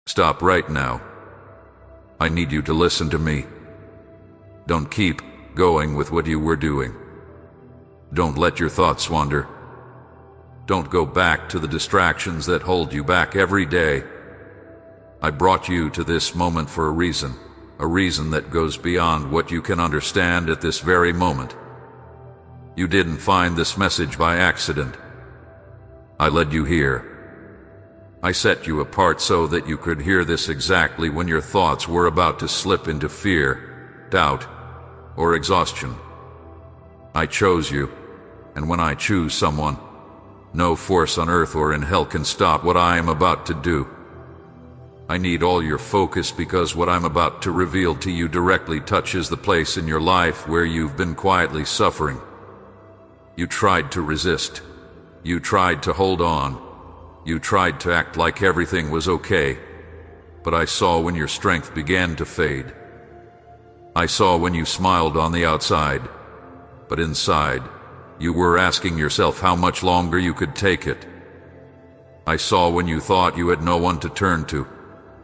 Stop right now. I need you to listen to me. Don't keep going with what you were doing. Don't let your thoughts wander. Don't go back to the distractions that hold you back every day. I brought you to this moment for a reason that goes beyond what you can understand at this very moment. You didn't find this message by accident. I led you here. I set you apart so that you could hear this exactly when your thoughts were about to slip into fear, doubt, or exhaustion. I chose you, and when I choose someone, no force on earth or in hell can stop what I am about to do. I need all your focus because what I'm about to reveal to you directly touches the place in your life where you've been quietly suffering. You tried to resist. You tried to hold on. You tried to act like everything was okay. But I saw when your strength began to fade. I saw when you smiled on the outside, but inside, you were asking yourself how much longer you could take it. I saw when you thought you had no one to turn to,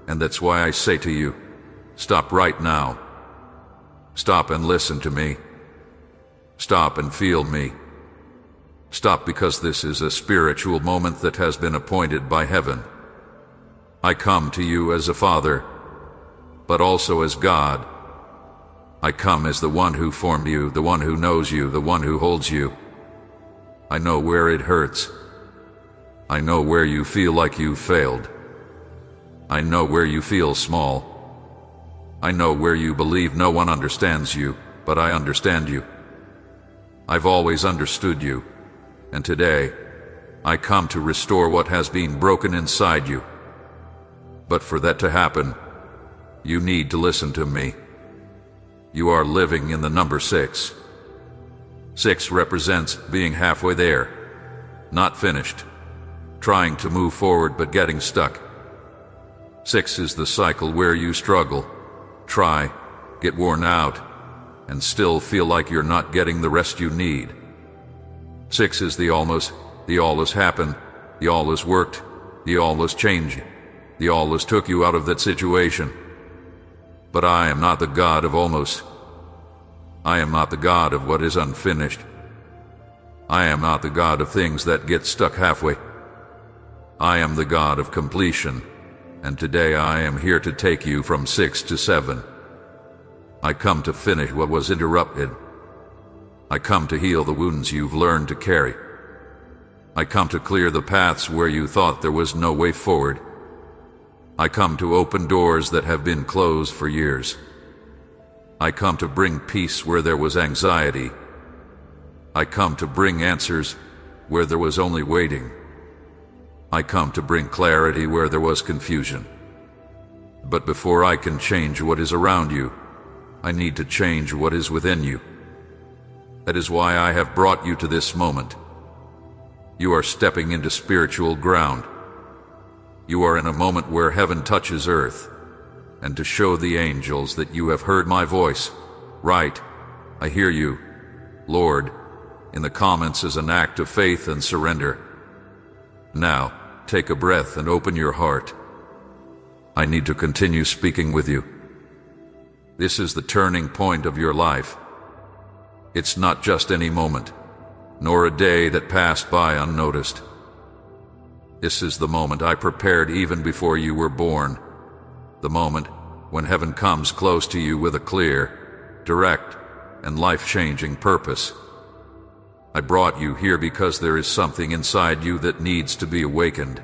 and that's why I say to you, stop right now. Stop and listen to me. Stop and feel me. Stop because this is a spiritual moment that has been appointed by heaven. I come to you as a father, but also as God. I come as the one who formed you, the one who knows you, the one who holds you. I know where it hurts. I know where you feel like you've failed. I know where you feel small. I know where you believe no one understands you, but I understand you. I've always understood you, and today, I come to restore what has been broken inside you. But for that to happen, you need to listen to me. You are living in the number 6. 6 represents being halfway there, not finished, trying to move forward but getting stuck. 6 is the cycle where you struggle, try, get worn out, and still feel like you're not getting the rest you need. 6 is the almost, the always happened, the always worked, the always changed, the always took you out of that situation. But I am not the God of almost. I am not the God of what is unfinished. I am not the God of things that get stuck halfway. I am the God of completion, and today I am here to take you from 6 to 7. I come to finish what was interrupted. I come to heal the wounds you've learned to carry. I come to clear the paths where you thought there was no way forward. I come to open doors that have been closed for years. I come to bring peace where there was anxiety. I come to bring answers where there was only waiting. I come to bring clarity where there was confusion. But before I can change what is around you, I need to change what is within you. That is why I have brought you to this moment. You are stepping into spiritual ground. You are in a moment where heaven touches earth, and to show the angels that you have heard my voice, write, I hear you, Lord, in the comments as an act of faith and surrender. Now, take a breath and open your heart. I need to continue speaking with you. This is the turning point of your life. It's not just any moment, nor a day that passed by unnoticed. This is the moment I prepared even before you were born. The moment when heaven comes close to you with a clear, direct, and life-changing purpose. I brought you here because there is something inside you that needs to be awakened.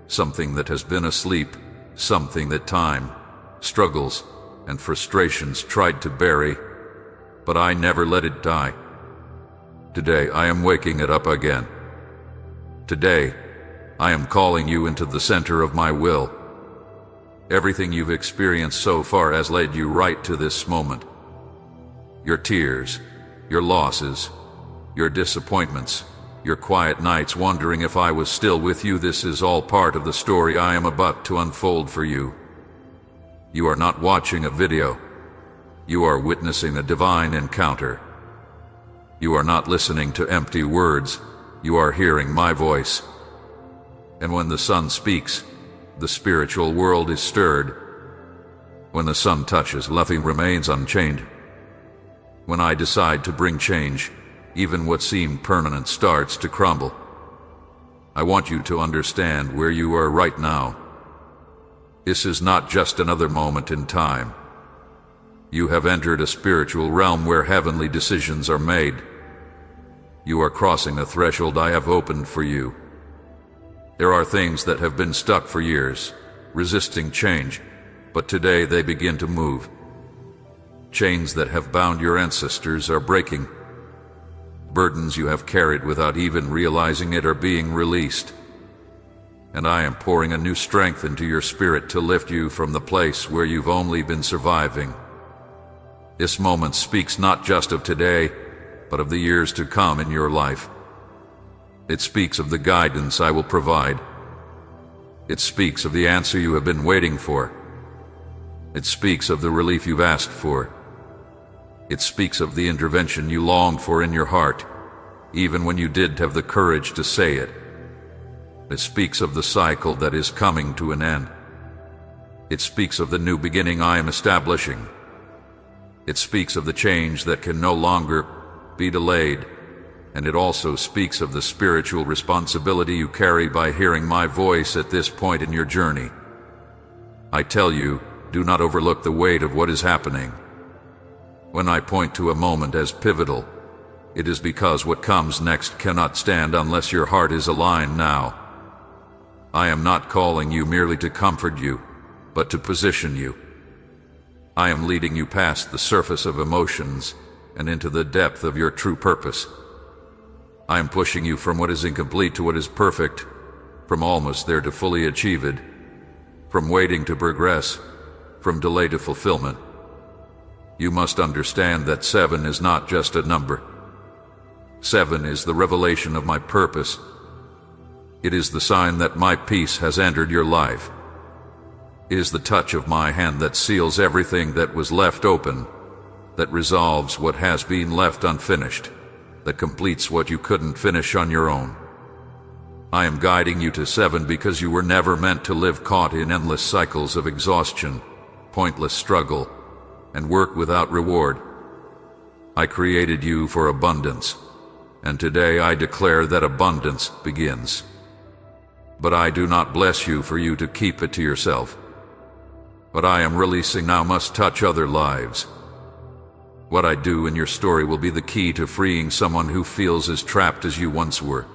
Something that has been asleep, something that time, struggles, and frustrations tried to bury, but I never let it die. Today I am waking it up again. Today, I am calling you into the center of my will. Everything you've experienced so far has led you right to this moment. Your tears, your losses, your disappointments, your quiet nights wondering if I was still with you, this is all part of the story I am about to unfold for you. You are not watching a video. You are witnessing a divine encounter. You are not listening to empty words. You are hearing my voice. And when the Son speaks, the spiritual world is stirred. When the sun touches, nothing remains unchanged. When I decide to bring change, even what seemed permanent starts to crumble. I want you to understand where you are right now. This is not just another moment in time. You have entered a spiritual realm where heavenly decisions are made. You are crossing a threshold I have opened for you. There are things that have been stuck for years, resisting change, but today they begin to move. Chains that have bound your ancestors are breaking. Burdens you have carried without even realizing it are being released. And I am pouring a new strength into your spirit to lift you from the place where you've only been surviving. This moment speaks not just of today, but of the years to come in your life. It speaks of the guidance I will provide. It speaks of the answer you have been waiting for. It speaks of the relief you've asked for. It speaks of the intervention you longed for in your heart, even when you didn't have the courage to say it. It speaks of the cycle that is coming to an end. It speaks of the new beginning I am establishing. It speaks of the change that can no longer be delayed. And it also speaks of the spiritual responsibility you carry by hearing my voice at this point in your journey. I tell you, do not overlook the weight of what is happening. When I point to a moment as pivotal, it is because what comes next cannot stand unless your heart is aligned now. I am not calling you merely to comfort you, but to position you. I am leading you past the surface of emotions and into the depth of your true purpose. I am pushing you from what is incomplete to what is perfect, from almost there to fully achieved, from waiting to progress, from delay to fulfillment. You must understand that 7 is not just a number. 7 is the revelation of my purpose. It is the sign that my peace has entered your life. It is the touch of my hand that seals everything that was left open, that resolves what has been left unfinished, that completes what you couldn't finish on your own. I am guiding you to 7 because you were never meant to live caught in endless cycles of exhaustion, pointless struggle, and work without reward. I created you for abundance, and today I declare that abundance begins. But I do not bless you for you to keep it to yourself. What I am releasing now must touch other lives. What I do in your story will be the key to freeing someone who feels as trapped as you once were.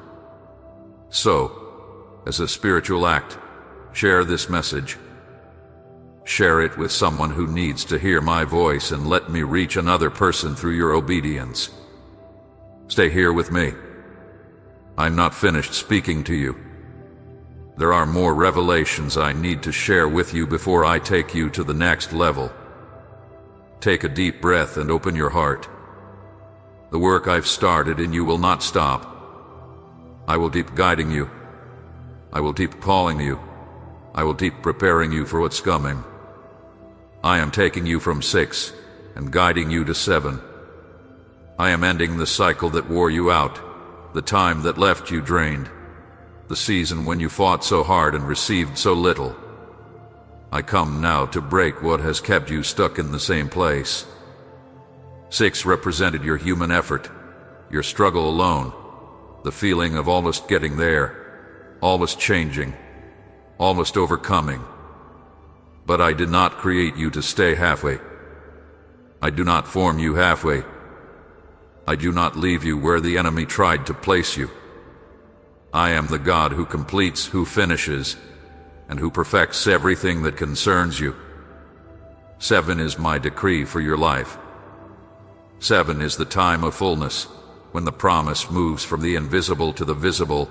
So, as a spiritual act, share this message. Share it with someone who needs to hear my voice and let me reach another person through your obedience. Stay here with me. I'm not finished speaking to you. There are more revelations I need to share with you before I take you to the next level. Take a deep breath and open your heart. The work I've started in you will not stop. I will keep guiding you. I will keep calling you. I will keep preparing you for what's coming. I am taking you from 6 and guiding you to 7. I am ending the cycle that wore you out, the time that left you drained, the season when you fought so hard and received so little. I come now to break what has kept you stuck in the same place. 6 represented your human effort, your struggle alone, the feeling of almost getting there, almost changing, almost overcoming. But I did not create you to stay halfway. I do not form you halfway. I do not leave you where the enemy tried to place you. I am the God who completes, who finishes, and who perfects everything that concerns you. 7 is my decree for your life. 7 is the time of fullness, when the promise moves from the invisible to the visible,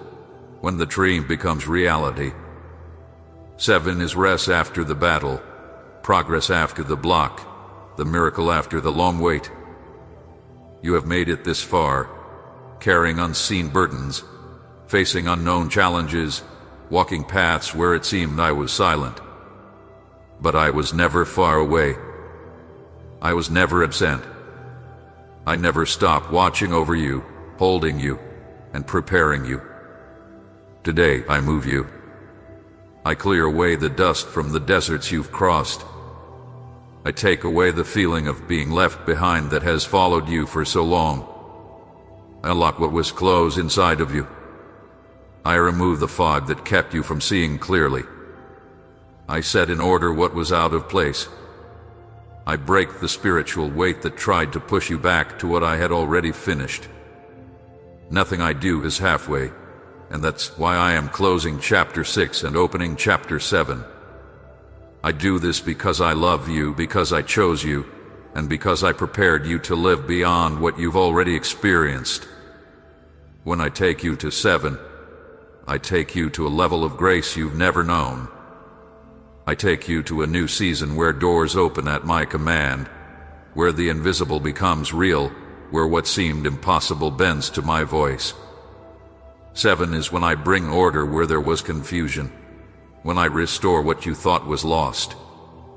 when the dream becomes reality. 7 is rest after the battle, progress after the block, the miracle after the long wait. You have made it this far, carrying unseen burdens, facing unknown challenges, walking paths where it seemed I was silent. But I was never far away. I was never absent. I never stopped watching over you, holding you, and preparing you. Today I move you. I clear away the dust from the deserts you've crossed. I take away the feeling of being left behind that has followed you for so long. I unlock what was closed inside of you. I remove the fog that kept you from seeing clearly. I set in order what was out of place. I break the spiritual weight that tried to push you back to what I had already finished. Nothing I do is halfway, and that's why I am closing chapter 6 and opening chapter 7. I do this because I love you, because I chose you, and because I prepared you to live beyond what you've already experienced. When I take you to 7, I take you to a level of grace you've never known. I take you to a new season where doors open at my command, where the invisible becomes real, where what seemed impossible bends to my voice. 7 is when I bring order where there was confusion, when I restore what you thought was lost,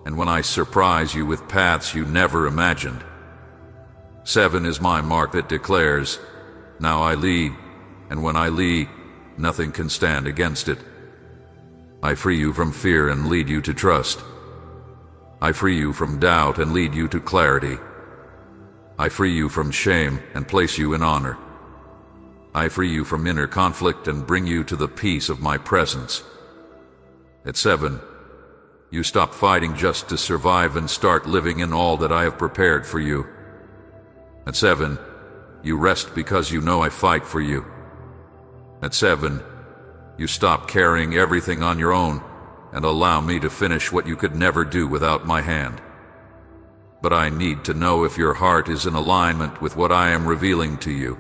and when I surprise you with paths you never imagined. 7 is my mark that declares, now I lead, and when I lead, nothing can stand against it. I free you from fear and lead you to trust. I free you from doubt and lead you to clarity. I free you from shame and place you in honor. I free you from inner conflict and bring you to the peace of my presence. At 7, you stop fighting just to survive and start living in all that I have prepared for you. At 7, you rest because you know I fight for you. At 7, you stop carrying everything on your own and allow me to finish what you could never do without my hand. But I need to know if your heart is in alignment with what I am revealing to you.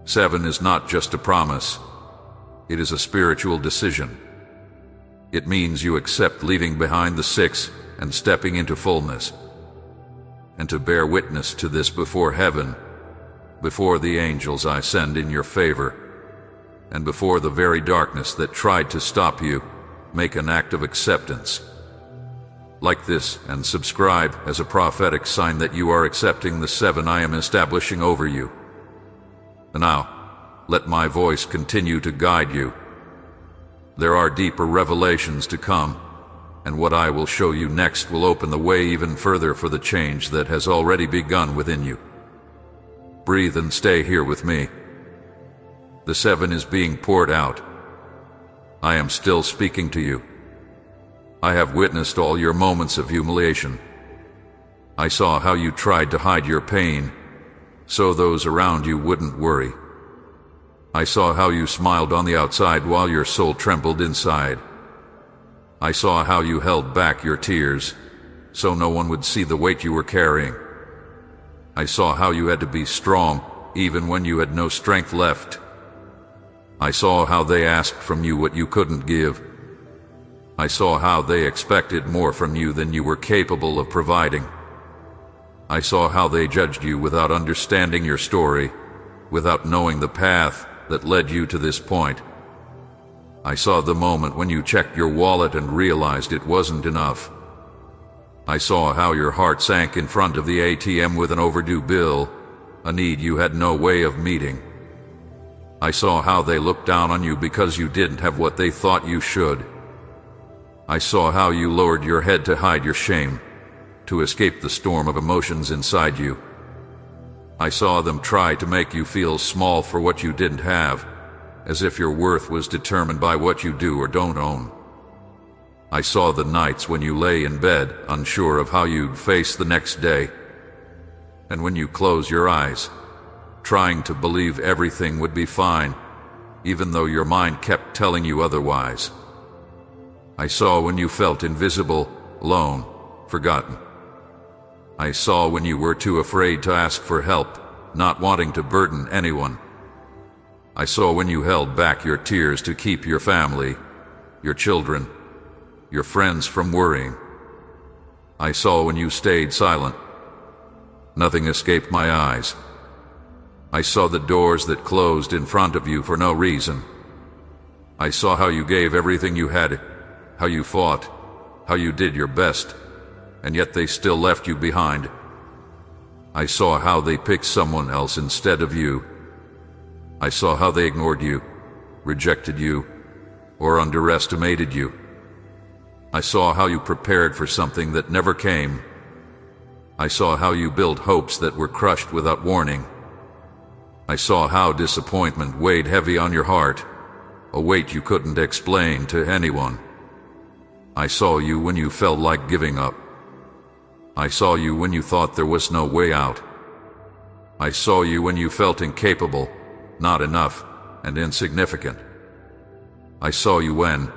7 is not just a promise. It is a spiritual decision. It means you accept leaving behind the 6 and stepping into fullness. And to bear witness to this before heaven, before the angels I send in your favor, and before the very darkness that tried to stop you, make an act of acceptance. Like this and subscribe as a prophetic sign that you are accepting the 7 I am establishing over you. And now, let my voice continue to guide you. There are deeper revelations to come, and what I will show you next will open the way even further for the change that has already begun within you. Breathe and stay here with me. The 7 is being poured out. I am still speaking to you. I have witnessed all your moments of humiliation. I saw how you tried to hide your pain, so those around you wouldn't worry. I saw how you smiled on the outside while your soul trembled inside. I saw how you held back your tears, so no one would see the weight you were carrying. I saw how you had to be strong, even when you had no strength left. I saw how they asked from you what you couldn't give. I saw how they expected more from you than you were capable of providing. I saw how they judged you without understanding your story, without knowing the path that led you to this point. I saw the moment when you checked your wallet and realized it wasn't enough. I saw how your heart sank in front of the ATM with an overdue bill, a need you had no way of meeting. I saw how they looked down on you because you didn't have what they thought you should. I saw how you lowered your head to hide your shame, to escape the storm of emotions inside you. I saw them try to make you feel small for what you didn't have, as if your worth was determined by what you do or don't own. I saw the nights when you lay in bed, unsure of how you'd face the next day, and when you close your eyes, trying to believe everything would be fine, even though your mind kept telling you otherwise. I saw when you felt invisible, alone, forgotten. I saw when you were too afraid to ask for help, not wanting to burden anyone. I saw when you held back your tears to keep your family, your children, your friends from worrying. I saw when you stayed silent. Nothing escaped my eyes. I saw the doors that closed in front of you for no reason. I saw how you gave everything you had, how you fought, how you did your best, and yet they still left you behind. I saw how they picked someone else instead of you. I saw how they ignored you, rejected you, or underestimated you. I saw how you prepared for something that never came. I saw how you built hopes that were crushed without warning. I saw how disappointment weighed heavy on your heart, a weight you couldn't explain to anyone. I saw you when you felt like giving up. I saw you when you thought there was no way out. I saw you when you felt incapable, not enough, and insignificant. I saw you when,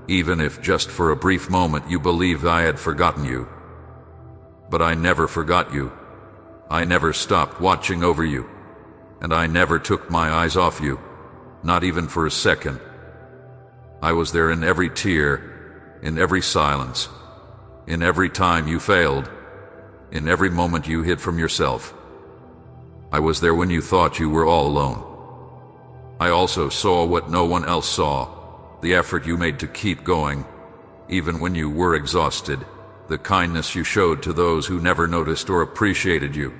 even if just for a brief moment, you believed I had forgotten you. But I never forgot you. I never stopped watching over you. And I never took my eyes off you, not even for a second. I was there in every tear, in every silence, in every time you failed, in every moment you hid from yourself. I was there when you thought you were all alone. I also saw what no one else saw, the effort you made to keep going, even when you were exhausted, the kindness you showed to those who never noticed or appreciated you,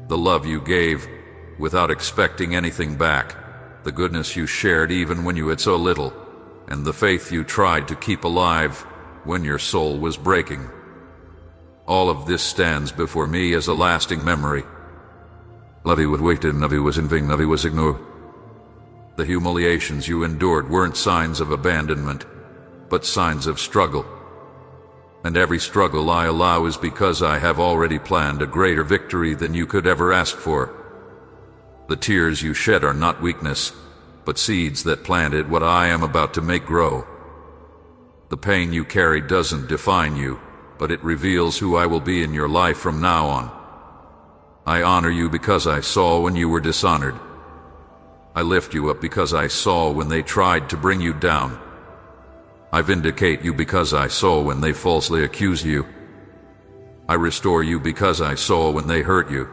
the love you gave without expecting anything back, the goodness you shared even when you had so little, and the faith you tried to keep alive when your soul was breaking. All of this stands before me as a lasting memory. Love was waited, love was in vain, love was ignored. The humiliations you endured weren't signs of abandonment, but signs of struggle. And every struggle I allow is because I have already planned a greater victory than you could ever ask for. The tears you shed are not weakness, but seeds that planted what I am about to make grow. The pain you carry doesn't define you, but it reveals who I will be in your life from now on. I honor you because I saw when you were dishonored. I lift you up because I saw when they tried to bring you down. I vindicate you because I saw when they falsely accuse you. I restore you because I saw when they hurt you.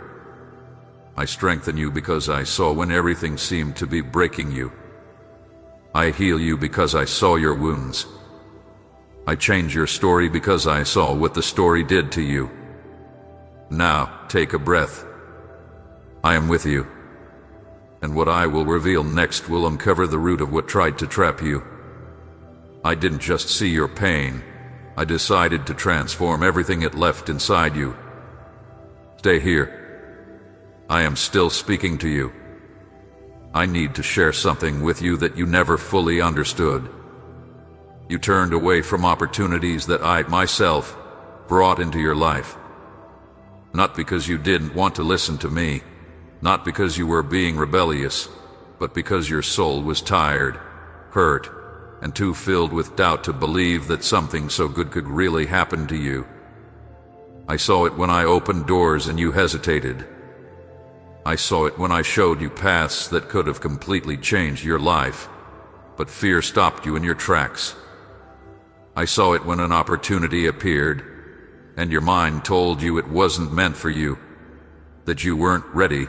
I strengthen you because I saw when everything seemed to be breaking you. I heal you because I saw your wounds. I change your story because I saw what the story did to you. Now, take a breath. I am with you, and what I will reveal next will uncover the root of what tried to trap you. I didn't just see your pain, I decided to transform everything it left inside you. Stay here. I am still speaking to you. I need to share something with you that you never fully understood. You turned away from opportunities that I, myself, brought into your life. Not because you didn't want to listen to me, not because you were being rebellious, but because your soul was tired, hurt, and too filled with doubt to believe that something so good could really happen to you. I saw it when I opened doors and you hesitated. I saw it when I showed you paths that could have completely changed your life, but fear stopped you in your tracks. I saw it when an opportunity appeared, and your mind told you it wasn't meant for you, that you weren't ready,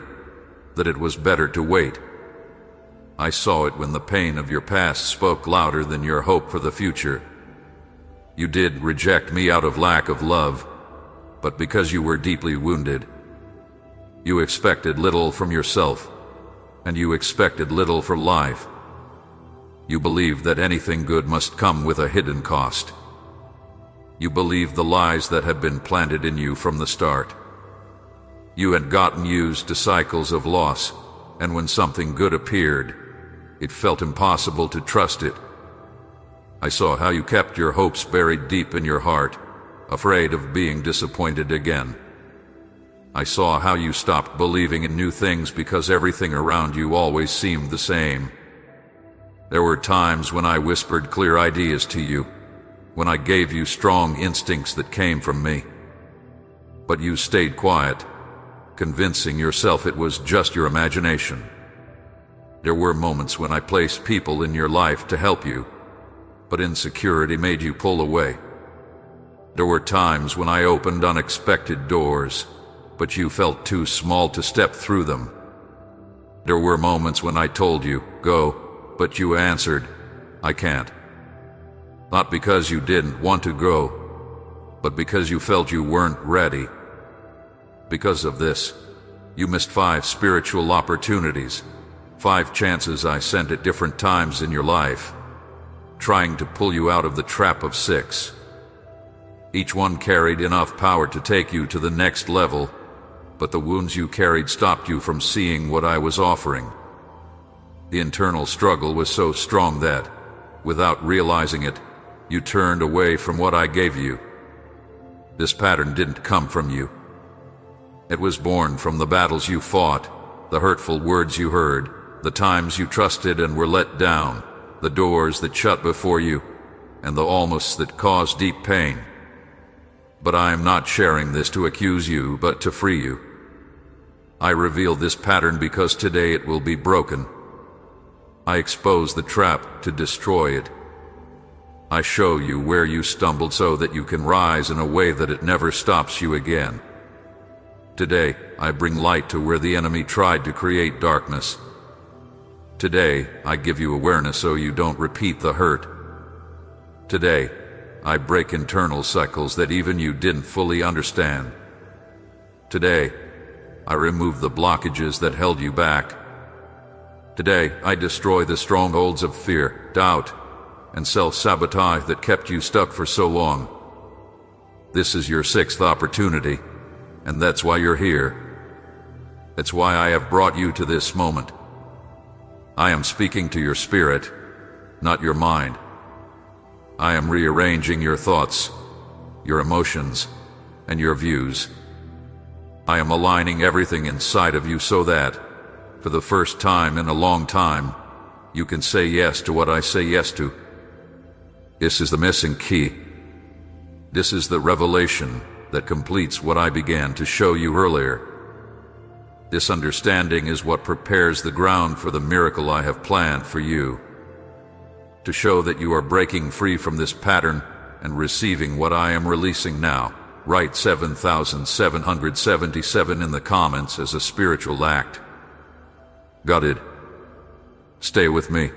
that it was better to wait. I saw it when the pain of your past spoke louder than your hope for the future. You did reject me out of lack of love, but because you were deeply wounded. You expected little from yourself, and you expected little for life. You believed that anything good must come with a hidden cost. You believed the lies that had been planted in you from the start. You had gotten used to cycles of loss, and when something good appeared, it felt impossible to trust it. I saw how you kept your hopes buried deep in your heart, afraid of being disappointed again. I saw how you stopped believing in new things because everything around you always seemed the same. There were times when I whispered clear ideas to you, when I gave you strong instincts that came from me. But you stayed quiet, convincing yourself it was just your imagination. There were moments when I placed people in your life to help you, but insecurity made you pull away. There were times when I opened unexpected doors, but you felt too small to step through them. There were moments when I told you, go, but you answered, I can't. Not because you didn't want to go, but because you felt you weren't ready. Because of this, you missed 5 spiritual opportunities, 5 chances I sent at different times in your life. trying to pull you out of the trap of 6. Each one carried enough power to take you to the next level, but the wounds you carried stopped you from seeing what I was offering. The internal struggle was so strong that, without realizing it, you turned away from what I gave you. This pattern didn't come from you. It was born from the battles you fought, the hurtful words you heard, the times you trusted and were let down, the doors that shut before you, and the almosts that caused deep pain. But I am not sharing this to accuse you, but to free you. I reveal this pattern because today it will be broken. I expose the trap to destroy it. I show you where you stumbled so that you can rise in a way that it never stops you again. Today, I bring light to where the enemy tried to create darkness. Today, I give you awareness so you don't repeat the hurt. Today, I break internal cycles that even you didn't fully understand. Today, I remove the blockages that held you back. Today, I destroy the strongholds of fear, doubt, and self-sabotage that kept you stuck for so long. This is your 6th opportunity, and that's why you're here. That's why I have brought you to this moment. I am speaking to your spirit, not your mind. I am rearranging your thoughts, your emotions, and your views. I am aligning everything inside of you so that, for the first time in a long time, you can say yes to what I say yes to. This is the missing key. This is the revelation that completes what I began to show you earlier. This understanding is what prepares the ground for the miracle I have planned for you. To show that you are breaking free from this pattern and receiving what I am releasing now, write 7,777 in the comments as a spiritual act. Got it? Stay with me.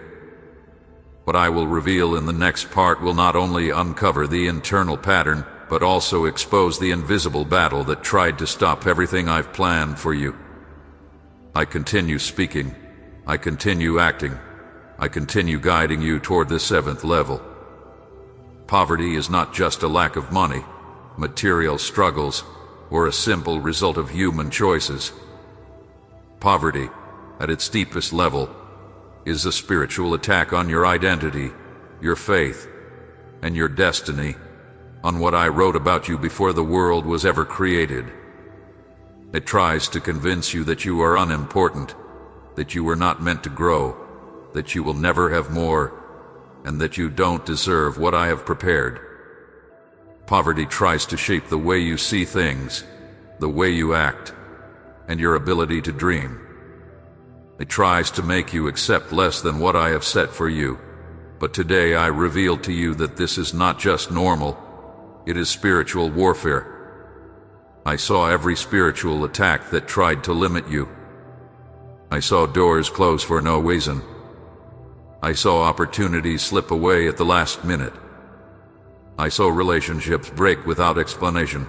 What I will reveal in the next part will not only uncover the internal pattern, but also expose the invisible battle that tried to stop everything I've planned for you. I continue speaking. I continue acting. I continue guiding you toward the 7th level. Poverty is not just a lack of money, material struggles, or a simple result of human choices. Poverty, at its deepest level, is a spiritual attack on your identity, your faith, and your destiny, on what I wrote about you before the world was ever created. It tries to convince you that you are unimportant, that you were not meant to grow, that you will never have more, and that you don't deserve what I have prepared. Poverty tries to shape the way you see things, the way you act, and your ability to dream. It tries to make you accept less than what I have set for you. But today I reveal to you that this is not just normal, it is spiritual warfare. I saw every spiritual attack that tried to limit you. I saw doors close for no reason. I saw opportunities slip away at the last minute. I saw relationships break without explanation.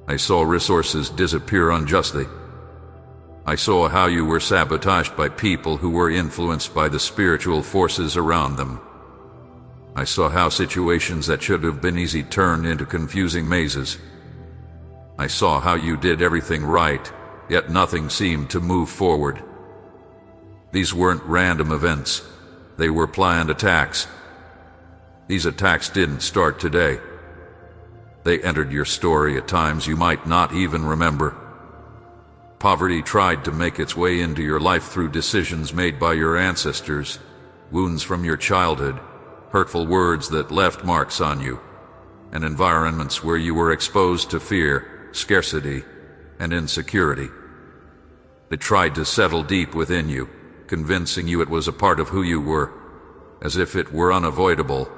I saw resources disappear unjustly. I saw how you were sabotaged by people who were influenced by the spiritual forces around them. I saw how situations that should have been easy turned into confusing mazes. I saw how you did everything right, yet nothing seemed to move forward. These weren't random events. They were planned attacks. These attacks didn't start today. They entered your story at times you might not even remember. Poverty tried to make its way into your life through decisions made by your ancestors, wounds from your childhood, hurtful words that left marks on you, and environments where you were exposed to fear, scarcity, and insecurity. It tried to settle deep within you, convincing you it was a part of who you were, as if it were unavoidable,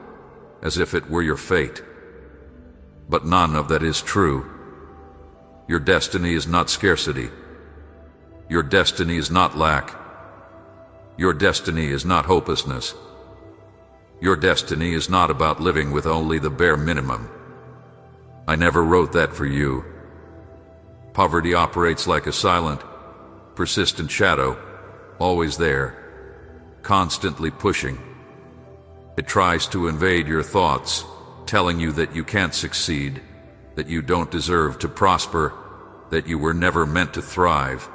as if it were your fate. But none of that is true. Your destiny is not scarcity. Your destiny is not lack. Your destiny is not hopelessness. Your destiny is not about living with only the bare minimum. I never wrote that for you. Poverty operates like a silent, persistent shadow, always there, constantly pushing. It tries to invade your thoughts, telling you that you can't succeed, that you don't deserve to prosper, that you were never meant to thrive.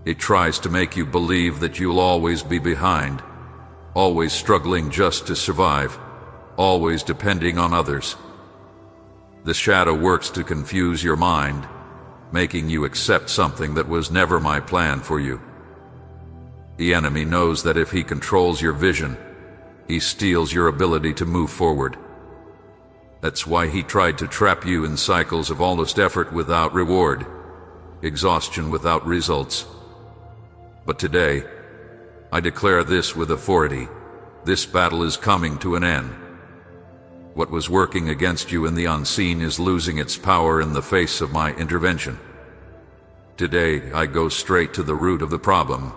It tries to make you believe that you'll always be behind, always struggling just to survive, always depending on others. The shadow works to confuse your mind, making you accept something that was never my plan for you. The enemy knows that if he controls your vision, he steals your ability to move forward. That's why he tried to trap you in cycles of almost effort without reward, exhaustion without results. But today, I declare this with authority: this battle is coming to an end. What was working against you in the unseen is losing its power in the face of my intervention. Today, I go straight to the root of the problem.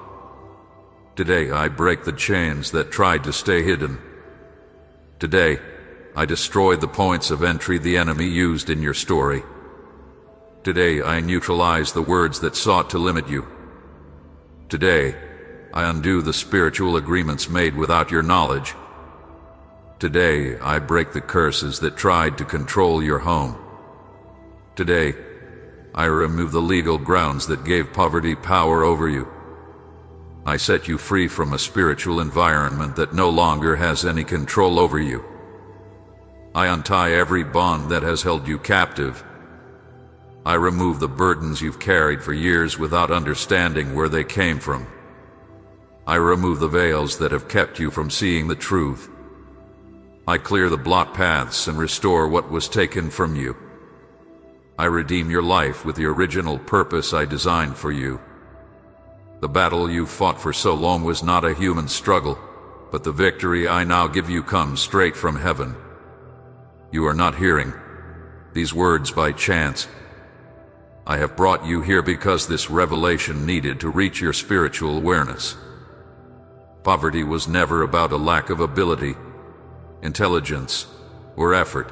Today, I break the chains that tried to stay hidden. Today, I destroy the points of entry the enemy used in your story. Today, I neutralize the words that sought to limit you. Today, I undo the spiritual agreements made without your knowledge. Today, I break the curses that tried to control your home. Today, I remove the legal grounds that gave poverty power over you. I set you free from a spiritual environment that no longer has any control over you. I untie every bond that has held you captive. I remove the burdens you've carried for years without understanding where they came from. I remove the veils that have kept you from seeing the truth. I clear the blocked paths and restore what was taken from you. I redeem your life with the original purpose I designed for you. The battle you fought for so long was not a human struggle, but the victory I now give you comes straight from heaven. You are not hearing these words by chance. I have brought you here because this revelation needed to reach your spiritual awareness. Poverty was never about a lack of ability, intelligence, or effort.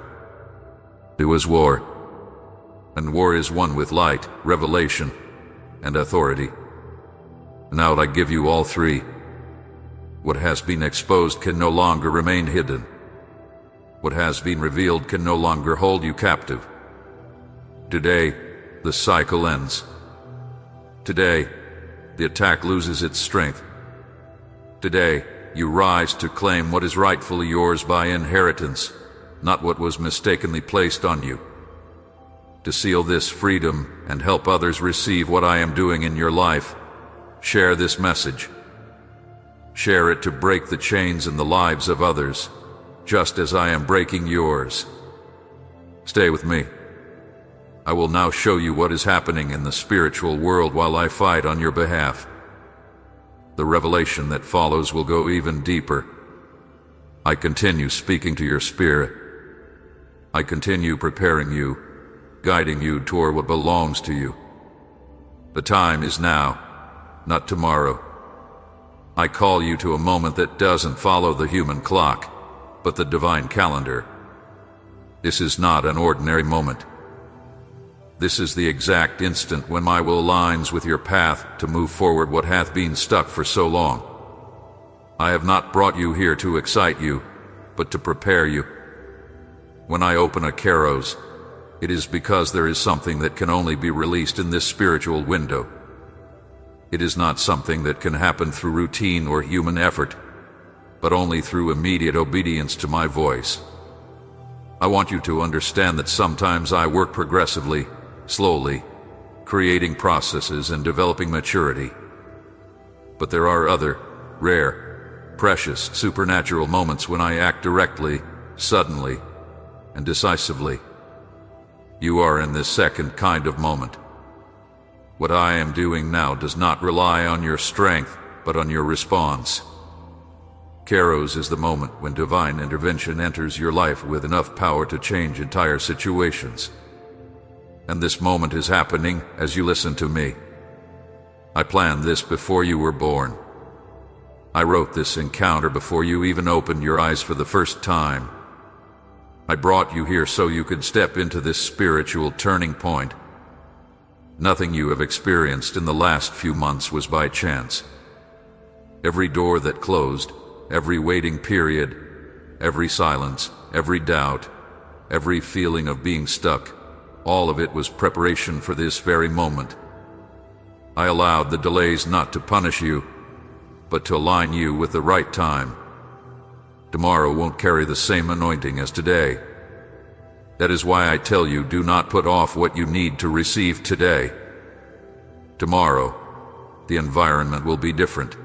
It was war. And war is won with light, revelation, and authority. Now I give you all three. What has been exposed can no longer remain hidden. What has been revealed can no longer hold you captive. Today, the cycle ends. Today, the attack loses its strength. Today, you rise to claim what is rightfully yours by inheritance, not what was mistakenly placed on you. To seal this freedom and help others receive what I am doing in your life, share this message. Share it to break the chains in the lives of others, just as I am breaking yours. Stay with me. I will now show you what is happening in the spiritual world while I fight on your behalf. The revelation that follows will go even deeper. I continue speaking to your spirit. I continue preparing you, guiding you toward what belongs to you. The time is now, not tomorrow. I call you to a moment that doesn't follow the human clock, but the divine calendar. This is not an ordinary moment. This is the exact instant when my will aligns with your path to move forward what hath been stuck for so long. I have not brought you here to excite you, but to prepare you. When I open a Kairos, it is because there is something that can only be released in this spiritual window. It is not something that can happen through routine or human effort, but only through immediate obedience to my voice. I want you to understand that sometimes I work progressively, slowly, creating processes and developing maturity. But there are other, rare, precious, supernatural moments when I act directly, suddenly, and decisively. You are in this second kind of moment. What I am doing now does not rely on your strength, but on your response. Kairos is the moment when divine intervention enters your life with enough power to change entire situations. And this moment is happening as you listen to me. I planned this before you were born. I wrote this encounter before you even opened your eyes for the first time. I brought you here so you could step into this spiritual turning point. Nothing you have experienced in the last few months was by chance. Every door that closed, every waiting period, every silence, every doubt, every feeling of being stuck, all of it was preparation for this very moment. I allowed the delays not to punish you, but to align you with the right time. Tomorrow won't carry the same anointing as today. That is why I tell you, do not put off what you need to receive today. Tomorrow, the environment will be different.